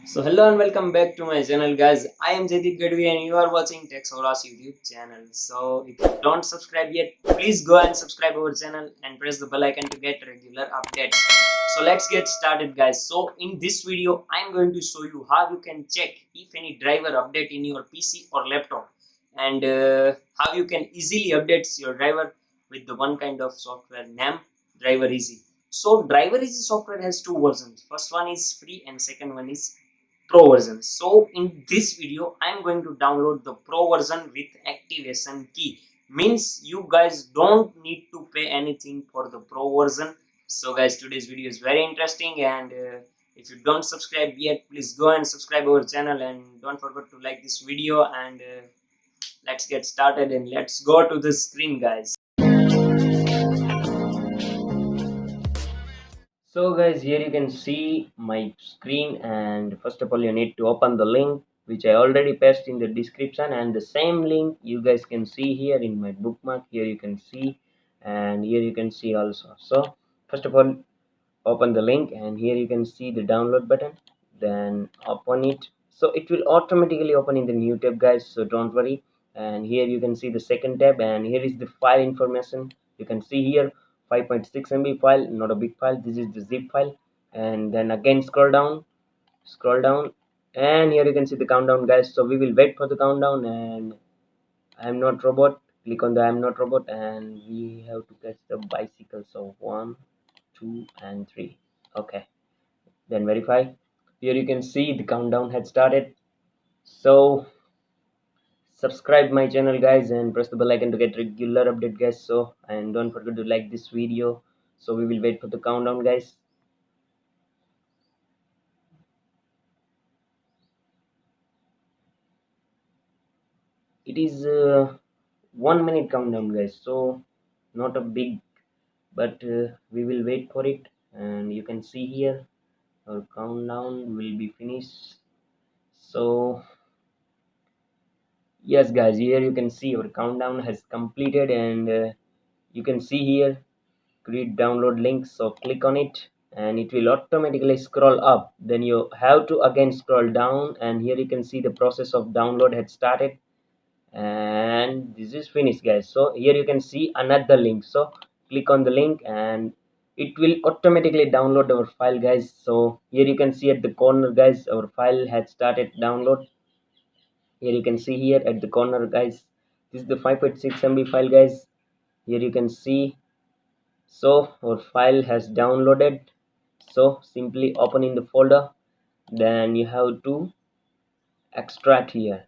So hello and welcome back to my channel, guys. I am Jaideep Gadvi and you are watching Tech Saurastra YouTube channel. So if you don't subscribe yet, please go and subscribe our channel and press the bell icon to get regular updates. So let's get started, guys. So in this video I am going to show you how you can check if any driver update in your PC or laptop, and how you can easily update your driver with the one kind of software named Driver Easy. So Driver Easy software has two versions. First one is free and second one is pro version. So in this video I'm going to download the pro version with activation key. Means you guys don't need to pay anything for the pro version. So guys, today's video is very interesting, and if you don't subscribe yet, please go and subscribe our channel and don't forget to like this video, and let's get started and let's go to the screen, guys. So guys, here you can see my screen, and first of all you need to open the link which I already pasted in the description, and the same link you guys can see here in my bookmark. Here you can see, and here you can see also. So first of all open the link, and here you can see the download button, then open it. So it will automatically open in the new tab, guys, so don't worry. And here you can see the second tab, and here is the file information. You can see here 5.6 MB file, not a big file. This is the zip file. And then again scroll down, and here you can see the countdown, guys. So we will wait for the countdown. And I am not robot, click on the I am not robot, and we have to catch the bicycle. So 1, 2 and 3. Okay, then verify. Here you can see the countdown had started. So subscribe my channel, guys, and press the bell icon to get regular update, guys. So, and don't forget to like this video. So we will wait for the countdown, guys. It is 1 minute countdown, guys, so not a big, but we will wait for it. And you can see here our countdown will be finished. So yes, guys, here you can see our countdown has completed, and you can see here create download link. So click on it and it will automatically scroll up. Then you have to again scroll down, and here you can see the process of download had started, and this is finished, guys. So here you can see another link. So click on the link and it will automatically download our file, guys. So here you can see at the corner, guys, our file has started download. Here you can see here at the corner, guys, this is the 5.6 MB file, guys. Here you can see. So our file has downloaded. So simply open in the folder, then you have to extract here.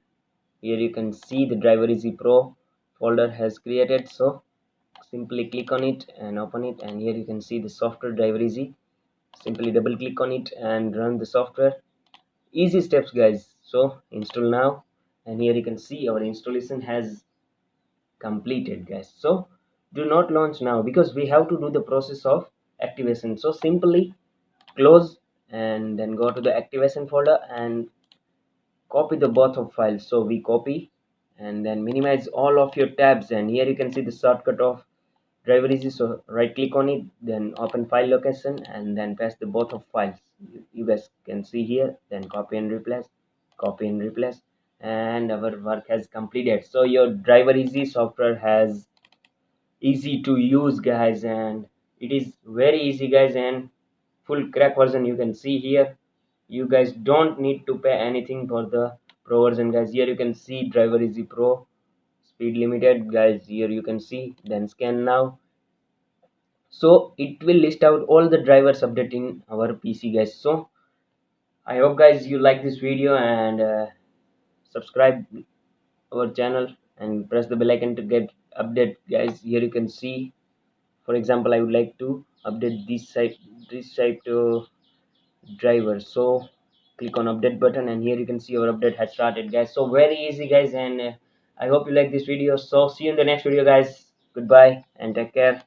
Here you can see the Driver Easy Pro folder has created. So simply click on it and open it, and here you can see the software Driver Easy. Simply double click on it and run the software. Easy steps, guys. So install now, and here you can see our installation has completed, guys. So do not launch now because we have to do the process of activation. So simply close and then go to the activation folder and copy the both of files. So we copy and then minimize all of your tabs, and here you can see the shortcut of Driver Easy. So right click on it, then open file location, and then paste the both of files. You guys can see here, then copy and replace, copy and replace, and our work has completed. So your Driver Easy software has easy to use, guys, and it is very easy, guys, and full crack version you can see here. You guys don't need to pay anything for the pro version, guys. Here you can see Driver Easy Pro speed limited, guys. Here you can see, then scan now. So it will list out all the drivers updating our PC, guys. So I hope, guys, you like this video, and subscribe our channel and press the bell icon to get update, guys. Here you can see, for example, I would like to update this site to driver. So click on update button, and here you can see our update has started, guys. So very easy, guys, and I hope you like this video. So see you in the next video, guys. Goodbye and take care.